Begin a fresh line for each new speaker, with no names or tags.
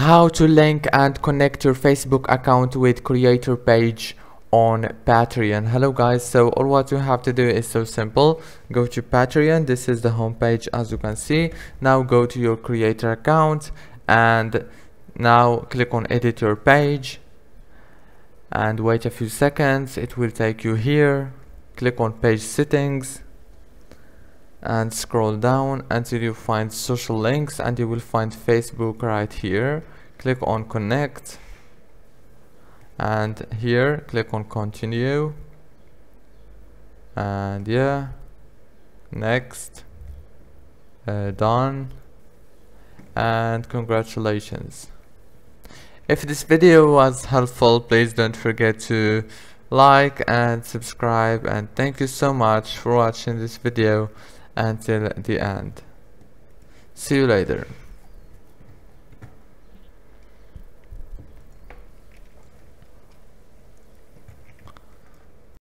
how to link and connect your Facebook account with creator page on Patreon. Hello guys, so all what you have to do is so simple. Go to Patreon. This is the home page, as you can see. Now go to your creator account and now click on edit your page and wait a few seconds. It will take you here. Click on page settings and scroll down until you find social links, and you will find Facebook right here. Click on connect, and here click on continue, and yeah, next, done, and congratulations. If this video was helpful, please don't forget to like and subscribe, and thank you so much for watching this video until the end. See you later.